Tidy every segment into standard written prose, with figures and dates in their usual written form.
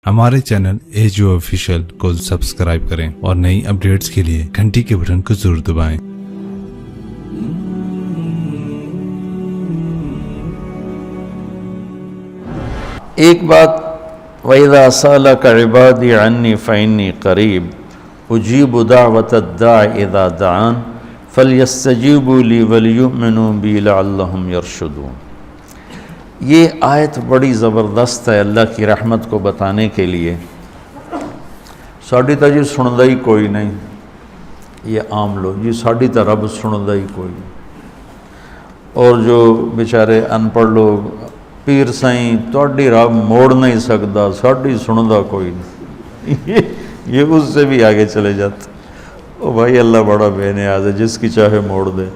ہمارے channel AGO official کو subscribe کریں اور نئی اپڈیٹس کے لیے گھنٹی کے بٹن کو ضرور دبائیں۔ ایک بات، وَإِذَا سَأَلَكَ عِبَادِي عَنِّي فَإِنِّي قَرِيبٌ أُجِيبُ دَعْوَةَ الدَّاعِ إِذَا دَعَانِ فَلْيَسْتَجِيبُوا لِي وَلْيُؤْمِنُوا بِي لَعَلَّهُمْ يَرْشُدُونَ۔ یہ آیت بڑی زبردست ہے اللہ کی رحمت کو بتانے کے لیے۔ ساڑی تا جی سندا ہی کوئی نہیں، یہ عام لوگ جی ساڑی تا رب سندا ہی کوئی نہیں، اور جو بیچارے ان پڑھ لوگ پیر سائیں تواڈی رب موڑ نہیں سکتا، ساڑی سندا کوئی نہیں، یہ اس سے بھی آگے چلے جاتے۔ او بھائی اللہ بڑا بے نیاز ہے، جس کی چاہے موڑ دے،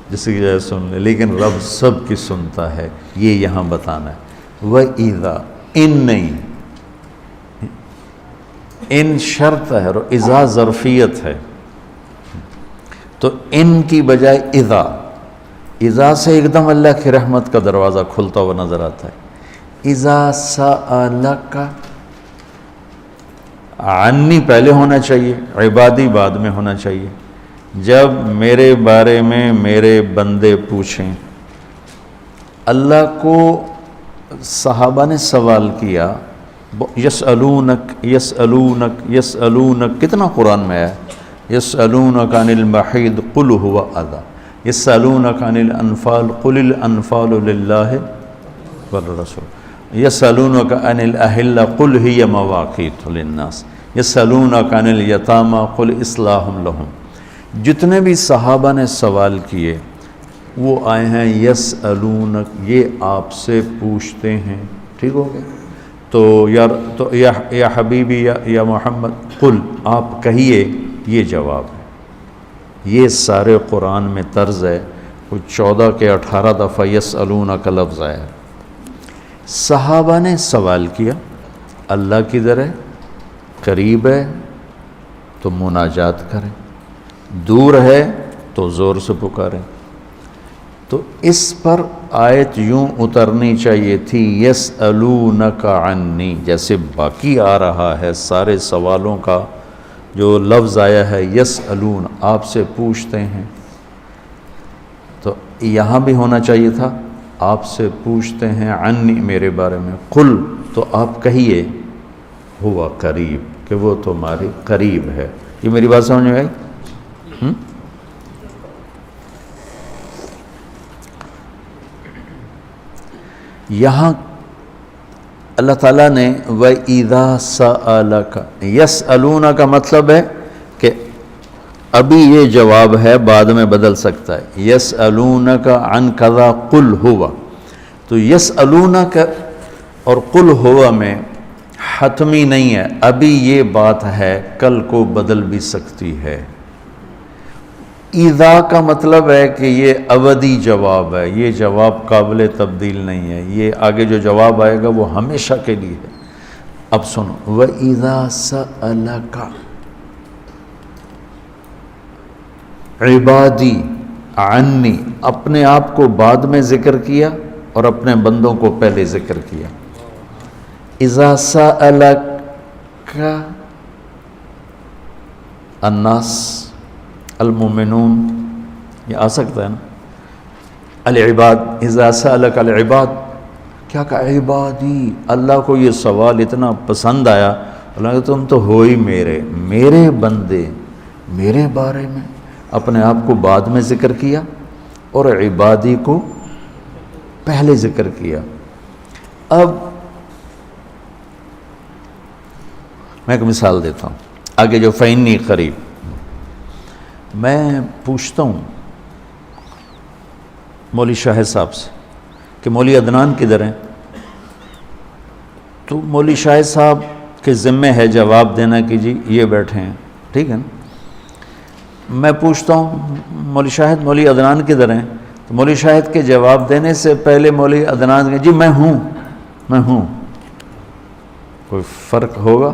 جس کی چاہے سن لے، لیکن رب سب کی سنتا ہے، یہ یہاں بتانا ہے۔ وَإِذَا، ان نہیں، ان شرط ہے اور اذا ظرفیت ہے، تو ان کی بجائے اذا سے ایک دم اللہ کی رحمت کا دروازہ کھلتا ہوا نظر آتا ہے۔ اذا سألک، عنی پہلے ہونا چاہیے، عبادی بعد میں ہونا چاہیے۔ جب میرے بارے میں میرے بندے پوچھیں، اللہ کو صحابہ نے سوال کیا، یسألونک یسألونک یسألونک، کتنا قرآن میں ہے، یسألونک عن المحیض قل هو اذی، یسألونک عن الانفال قل الانفال للہ والرسول، یسألونک عن الاہلہ قل ہی مواقیت للناس، یسألونک عن الیتامی قل اصلاح لہم۔ جتنے بھی صحابہ نے سوال کیے وہ آئے ہیں یسألونک، یہ آپ سے پوچھتے ہیں، ٹھیک ہو گیا؟ تو یا حبیبی یا محمد قل، آپ کہیے، یہ جواب ہے۔ یہ سارے قرآن میں طرز ہے، کوئی 14 کے 18 دفعہ یسألونک لفظ آیا ہے۔ صحابہ نے سوال کیا، اللہ کدھر ہے، قریب ہے تو مناجات کریں، دور ہے تو زور سے پکاریں۔ تو اس پر آیت یوں اترنی چاہیے تھی، یسألونک عنی، جیسے باقی آ رہا ہے سارے سوالوں کا جو لفظ آیا ہے یسألون، آپ سے پوچھتے ہیں، تو یہاں بھی ہونا چاہیے تھا آپ سے پوچھتے ہیں، عنی میرے بارے میں، قل تو آپ کہیے، ہوا قریب، کہ وہ تمہارے قریب ہے۔ یہ میری بات سمجھ میں آئی؟ یہاں اللہ تعالیٰ نے وَإِذَا سَأَلَكَ، یسألون کا مطلب ہے کہ ابھی یہ جواب ہے، بعد میں بدل سکتا ہے۔ یسألونک عن کذا قل ہوا، تو یسألونک اور قل ہوا میں حتمی نہیں ہے، ابھی یہ بات ہے، کل کو بدل بھی سکتی ہے۔ اذا کا مطلب ہے کہ یہ ابدی جواب ہے، یہ جواب قابل تبدیل نہیں ہے، یہ آگے جو جواب آئے گا وہ ہمیشہ کے لیے ہے۔ اب سنو، وَإِذَا سَأَلَكَ عِبَادِي عَنِّي، اپنے آپ کو بعد میں ذکر کیا اور اپنے بندوں کو پہلے ذکر کیا۔ اِذَا سَأَلَكَ الناس المومنون، یہ آ سکتا ہے نا، العباد، اذا سألک العباد، کیا کہا عبادی، اللہ کو یہ سوال اتنا پسند آیا، اللہ کہ تم تو ہو ہی میرے بندے، میرے بارے میں اپنے آپ کو بعد میں ذکر کیا اور عبادی کو پہلے ذکر کیا۔ اب میں ایک مثال دیتا ہوں، آگے جو فإنی قریب، میں پوچھتا ہوں مولوی شاہد صاحب سے کہ مولوی عدنان کدھر ہیں، تو مولوی شاہد صاحب کے ذمہ ہے جواب دینا کہ جی یہ بیٹھے ہیں، ٹھیک ہے نا۔ میں پوچھتا ہوں مولوی شاہد مولوی عدنان کدھر ہیں، تو مولوی شاہد کے جواب دینے سے پہلے مولوی عدنان کہ جی میں ہوں، کوئی فرق ہوگا؟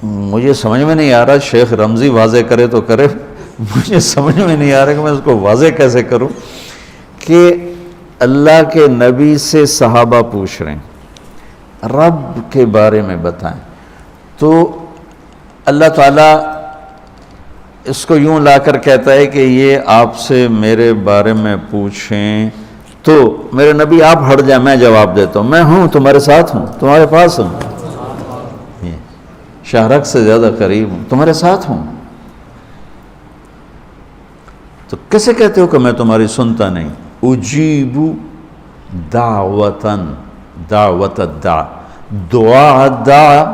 مجھے سمجھ میں نہیں آ رہا، شیخ رمزی واضح کرے تو کرے، مجھے سمجھ میں نہیں آ رہا کہ میں اس کو واضح کیسے کروں کہ اللہ کے نبی سے صحابہ پوچھ رہے ہیں رب کے بارے میں بتائیں، تو اللہ تعالیٰ اس کو یوں لا کر کہتا ہے کہ یہ آپ سے میرے بارے میں پوچھیں تو میرے نبی آپ ہٹ جائیں، میں جواب دیتا ہوں، میں ہوں، تمہارے ساتھ ہوں، تمہارے پاس ہوں، شہرک سے زیادہ قریب ہوں، تمہارے ساتھ ہوں۔ تو کیسے کہتے ہو کہ میں تمہاری سنتا نہیں؟ اجیب دعوتاً، دعوت الدع، دعا دعا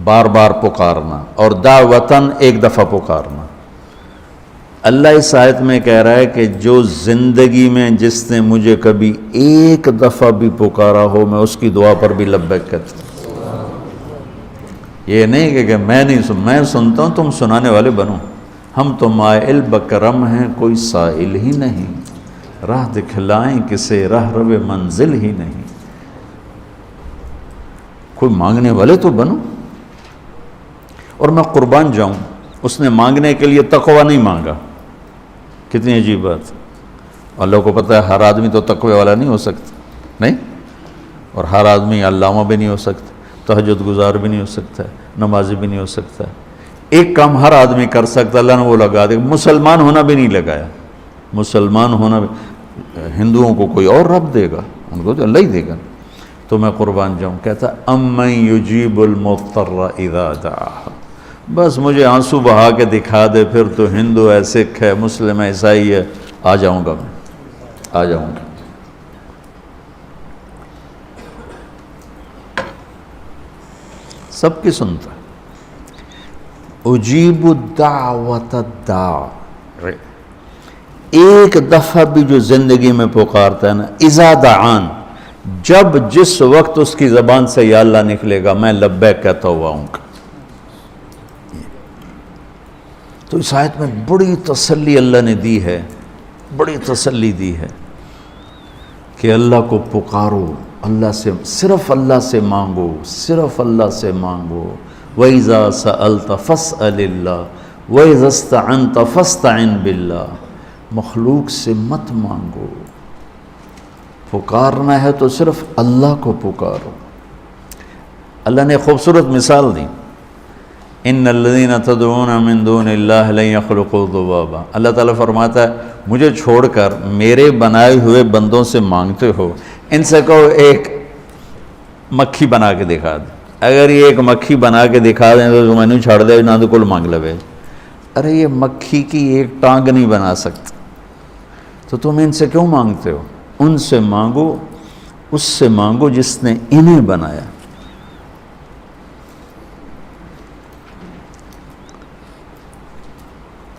بار بار پکارنا، اور دعوتاً ایک دفعہ پکارنا۔ اللہ اس آیت میں کہہ رہا ہے کہ جو زندگی میں جس نے مجھے کبھی ایک دفعہ بھی پکارا ہو، میں اس کی دعا پر بھی لبیک کہتا ہوں۔ یہ نہیں کہ میں نہیں میں سنتا ہوں، تم سنانے والے بنو۔ ہم تو مائل بکرم ہیں، کوئی سائل ہی نہیں، راہ دکھلائیں کسے راہ رو منزل ہی نہیں۔ کوئی مانگنے والے تو بنو۔ اور میں قربان جاؤں، اس نے مانگنے کے لیے تقوی نہیں مانگا، کتنی عجیب بات۔ اللہ کو پتہ ہے ہر آدمی تو تقوی والا نہیں ہو سکتا، نہیں، اور ہر آدمی علامہ بھی نہیں ہو سکتا، تہجد گزار بھی نہیں ہو سکتا ہے، نمازی بھی نہیں ہو سکتا ہے۔ ایک کام ہر آدمی کر سکتا، اللہ نے وہ لگا دیا، مسلمان ہونا بھی نہیں لگایا۔ مسلمان ہونا بھی، ہندوؤں کو کوئی اور رب دے گا، ان کو تو اللہ ہی دے گا۔ تو میں قربان جاؤں، کہتا امن یجیب المضطر اذا دعاہ، بس مجھے آنسو بہا کے دکھا دے، پھر تو ہندو ہے، سکھ ہے، مسلم ہے، عیسائی ہے، آ جاؤں گا، میں آ جاؤں گا۔ سب کی سنتا ہے۔ اجیب الدعوت الداع، ایک دفعہ بھی جو زندگی میں پکارتا ہے نا، اذا دعان، جب جس وقت اس کی زبان سے یا اللہ نکلے گا، میں لبیک کہتا ہوا ہوں گا۔ تو اس آیت میں بڑی تسلی اللہ نے دی ہے، بڑی تسلی دی ہے کہ اللہ کو پکارو، اللہ سے، صرف اللہ سے مانگو، صرف اللہ سے مانگو۔ وَإِذَا سَأَلْتَ فَاسْأَلِ اللَّهِ وَإِذَا اسْتَعَنْتَ فَاسْتَعِنْ بِاللَّهِ، مخلوق سے مت مانگو، پکارنا ہے تو صرف اللہ کو پکارو۔ اللہ نے خوبصورت مثال دی، ان الذین تدعون من دون اللہ لن یخلقوا ذبابا، اللہ تعالیٰ فرماتا ہے مجھے چھوڑ کر میرے بنائے ہوئے بندوں سے مانگتے ہو، ان سے کہو ایک مکھی بنا کے دکھا دے، اگر یہ ایک مکھی بنا کے دکھا دیں تو میں نے چھاڑ دے نہ تو کل مانگ لے۔ ارے یہ مکھی کی ایک ٹانگ نہیں بنا سکتا، تو تم ان سے کیوں مانگتے ہو؟ ان سے مانگو، اس سے مانگو جس نے انہیں بنایا۔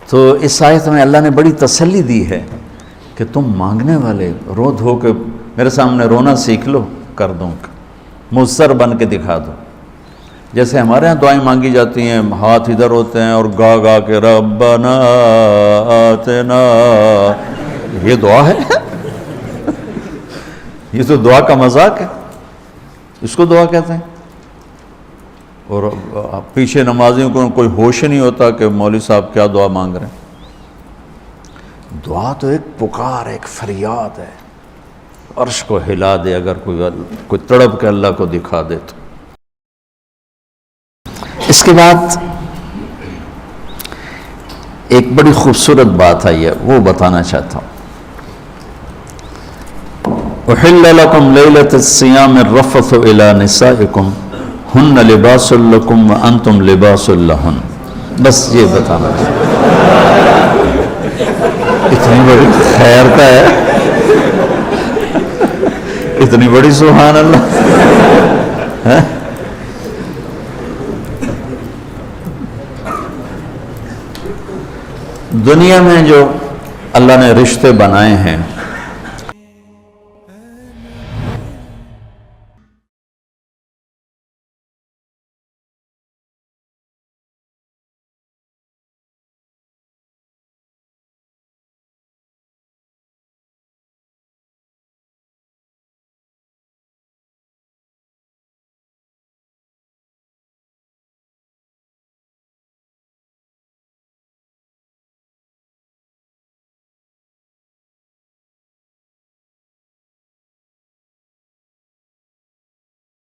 تو اس آیت میں اللہ نے بڑی تسلی دی ہے کہ تم مانگنے والے رو دھو کے میرے سامنے رونا سیکھ لو، کر دوں گا، مضطر بن کے دکھا دو۔ جیسے ہمارے ہاں دعائیں مانگی جاتی ہیں، ہاتھ ادھر ہوتے ہیں اور گا گا کے ربنا آتنا، یہ دعا ہے؟ یہ تو دعا کا مذاق ہے، اس کو دعا کہتے ہیں۔ اور پیچھے نمازیوں کو کوئی ہوش نہیں ہوتا کہ مولوی صاحب کیا دعا مانگ رہے ہیں۔ دعا تو ایک پکار، ایک فریاد ہے، عرش کو ہلا دے اگر کوئی تڑپ کے اللہ کو دکھا دے تو۔ اس کے بعد ایک بڑی خوبصورت بات آئی ہے، وہ بتانا چاہتا ہوں۔ احل لکم لیلۃ الصیام الرفث الی نسائکم ہن لباس لکم وانتم لباس لہن، بس یہ بتانا اتنی بڑی خیر کا ہے، اتنی بڑی سبحان اللہ۔ دنیا میں جو اللہ نے رشتے بنائے ہیں